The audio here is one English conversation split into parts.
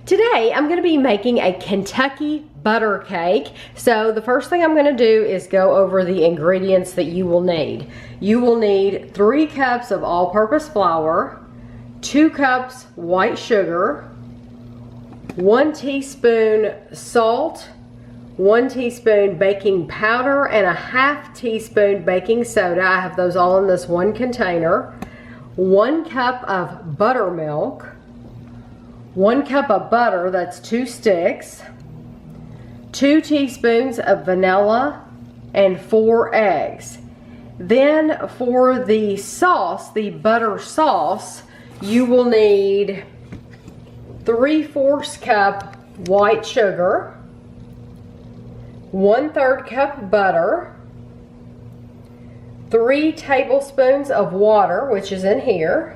Today I'm going to be making a Kentucky butter cake. So the first thing I'm going to do is go over the ingredients that you will need. You will need 3 cups of all-purpose flour, 2 cups white sugar, 1 teaspoon salt, 1 teaspoon baking powder, and a ½ teaspoon baking soda. I have those all in this one container. 1 cup of buttermilk, 1 cup of butter, that's 2 sticks, 2 teaspoons of vanilla, and 4 eggs. Then for the sauce, the butter sauce, you will need 3/4 cup white sugar, 1/3 cup butter, 3 tablespoons of water, which is in here,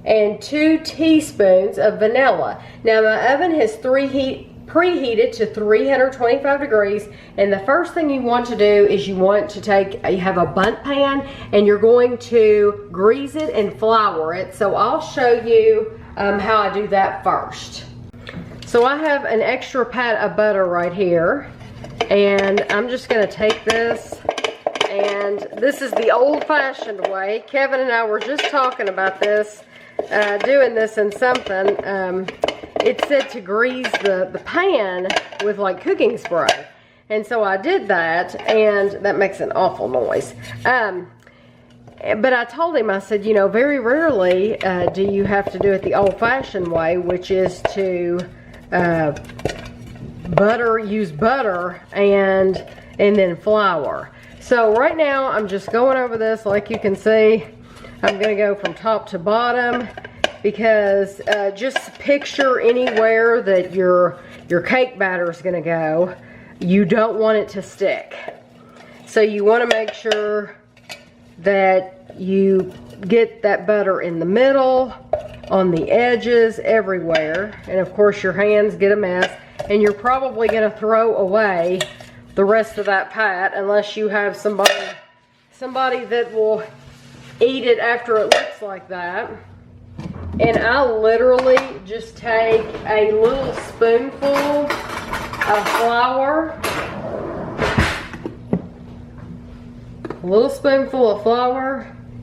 and 2 teaspoons of vanilla. Now my oven has preheated to 325 degrees, and the first thing you want to do is you have a bunt pan, and you're going to grease it and flour it. So I'll show you how I do that first. So I have an extra pat of butter right here, and I'm just going to take this, and this is the old-fashioned way. Kevin and I were just talking about this, doing this in something. It said to grease the pan with like cooking spray, and so I did that, and that makes an awful noise. But I told him, I said, you know, very rarely do you have to do it the old-fashioned way, which is to use butter and then flour. So right now I'm just going over this. Like you can see, I'm going to go from top to bottom, because just picture anywhere that your cake batter is going to go. You don't want it to stick. So you want to make sure that you get that butter in the middle, on the edges, everywhere. And of course your hands get a mess, and you're probably going to throw away the rest of that pat unless you have somebody that will eat it after it looks like that. And I literally just take a little spoonful of flour,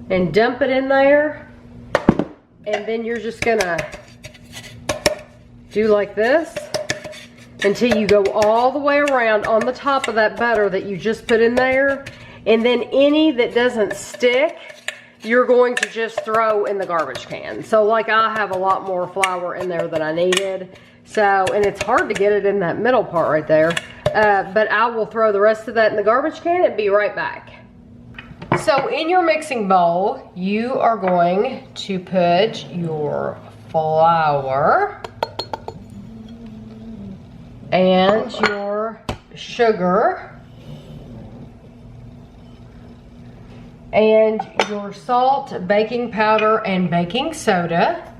and dump it in there. And then you're just gonna do like this until you go all the way around on the top of that butter that you just put in there. And then any that doesn't stick, you're going to just throw in the garbage can. So like I have a lot more flour in there than I needed. So, and it's hard to get it in that middle part right there. But I will throw the rest of that in the garbage can and be right back. So in your mixing bowl, you are going to put your flour and your sugar and your salt, baking powder, and baking soda.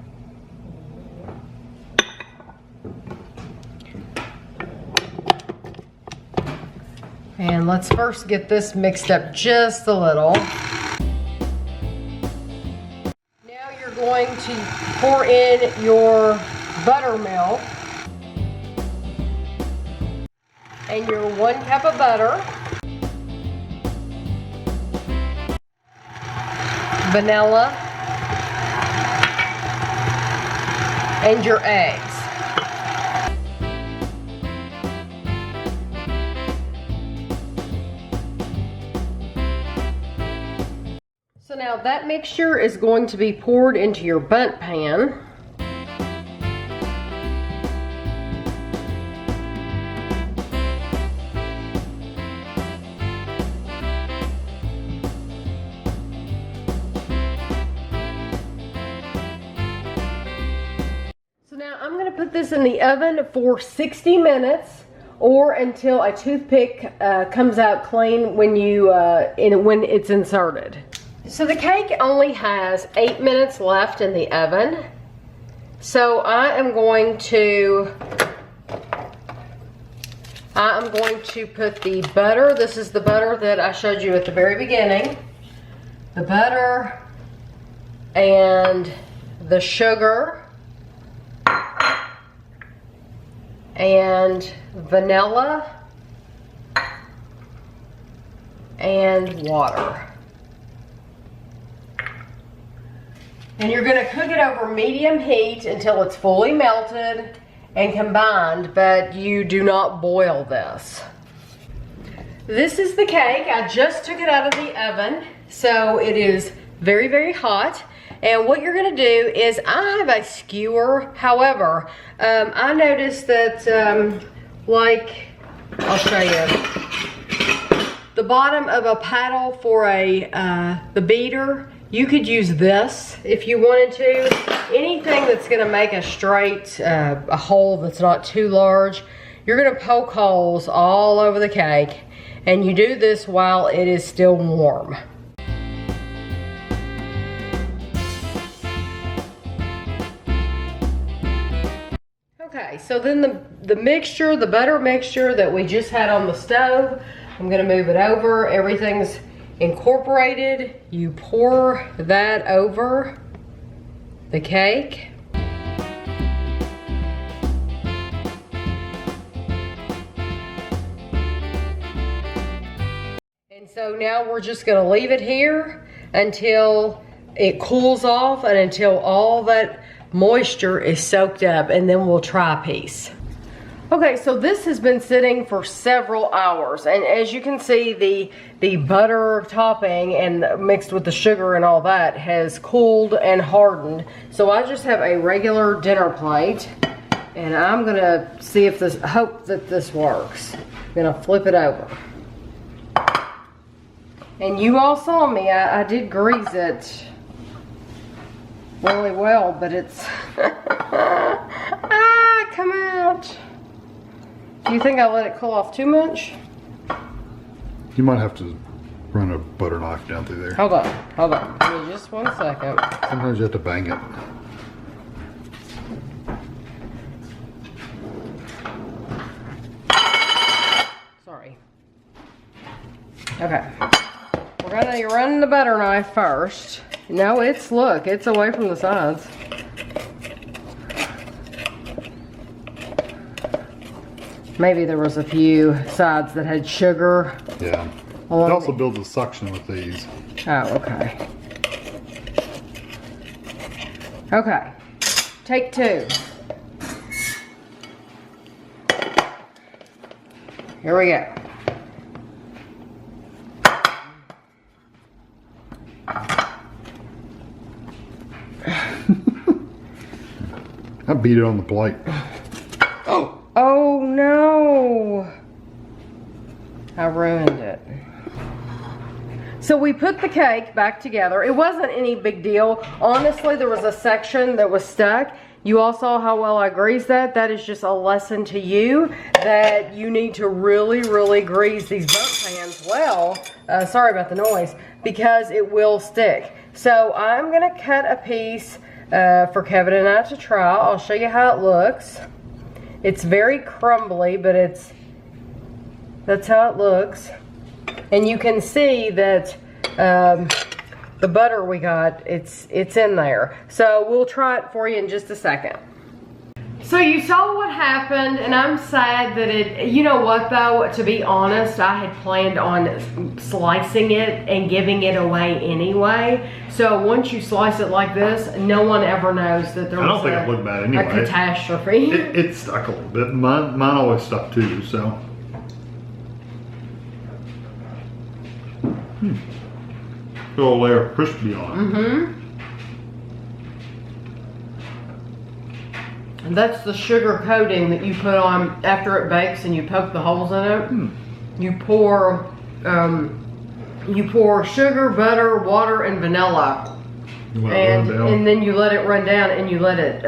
And let's first get this mixed up just a little. Now you're going to pour in your buttermilk and your 1 cup of butter, vanilla, and your eggs. So now that mixture is going to be poured into your bunt pan. Now I'm going to put this in the oven for 60 minutes, or until a toothpick comes out clean when it's inserted. So the cake only has 8 minutes left in the oven. So I am going to put the butter. This is the butter that I showed you at the very beginning. The butter and the sugar and vanilla and water. And you're going to cook it over medium heat until it's fully melted and combined, but you do not boil this. This is the cake. I just took it out of the oven, so it is very, very hot. And what you're going to do is, I have a skewer. However, I noticed that, like, I'll show you. The bottom of a paddle for the beater, you could use this if you wanted to. Anything that's going to make a straight, a hole that's not too large, you're going to poke holes all over the cake. And you do this while it is still warm. Okay, so then the mixture, the butter mixture that we just had on the stove, I'm gonna move it over. Everything's incorporated. You pour that over the cake. And so now we're just gonna leave it here until it cools off and until all that moisture is soaked up, and then we'll try a piece. Okay, so this has been sitting for several hours, and as you can see, the butter topping and mixed with the sugar and all that has cooled and hardened. So I just have a regular dinner plate, and I'm gonna see if this, hope that this works. I'm gonna flip it over. And you all saw me, I did grease it really well, but it's come out. Do you think I let it cool off too much? You might have to run a butter knife down through there. Hold on. Give me just 1 second. Sometimes you have to bang it. Sorry. Okay. We're gonna run the butter knife first. No, look, it's away from the sides. Maybe there was a few sides that had sugar. Yeah. It also builds a suction with these. Oh, okay. Okay. Take two. Here we go. I beat it on the plate. Oh no! I ruined it. So we put the cake back together. It wasn't any big deal. Honestly, there was a section that was stuck. You all saw how well I greased that. That is just a lesson to you that you need to really, really grease these bunt pans well. Sorry about the noise, because it will stick. So I'm gonna cut a piece for Kevin and I to try. I'll show you how it looks. It's very crumbly, but that's how it looks. And you can see that the butter we got, it's in there. So we'll try it for you in just a second. So you saw what happened, and I'm sad that you know what though, to be honest, I had planned on slicing it and giving it away anyway. So once you slice it like this, no one ever knows that there was I don't think it looked bad anyway. A catastrophe. It stuck a little bit. Mine always stuck too, so. A little layer of crispy on it. Mm-hmm. And that's the sugar coating that you put on after it bakes and you poke the holes in it. You pour sugar, butter, water, and vanilla. And then you let it run down and you let it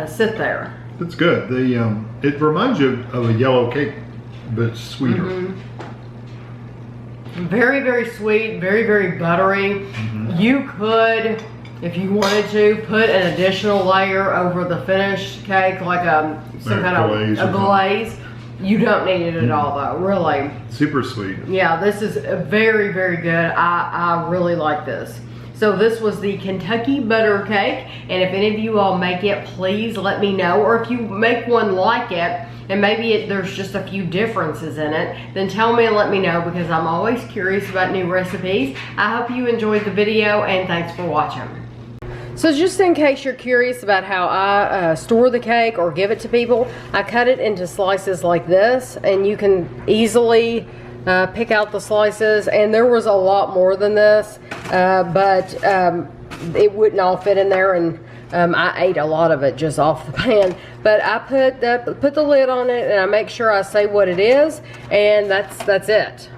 sit there. It's good. It reminds you of a yellow cake, but it's sweeter. Very, very sweet, very, very buttery. You could, if you wanted to, put an additional layer over the finished cake, like some kind of a glaze. You don't need it at all though, really. Super sweet. Yeah, this is very, very good. I really like this. So this was the Kentucky butter cake, and if any of you all make it, please let me know. Or if you make one like it, and maybe there's just a few differences in it, then tell me and let me know, because I'm always curious about new recipes. I hope you enjoyed the video, and thanks for watching. So just in case you're curious about how I store the cake or give it to people, I cut it into slices like this, and you can easily pick out the slices. And there was a lot more than this, but it wouldn't all fit in there, and I ate a lot of it just off the pan. But I put the lid on it, and I make sure I say what it is, and that's it.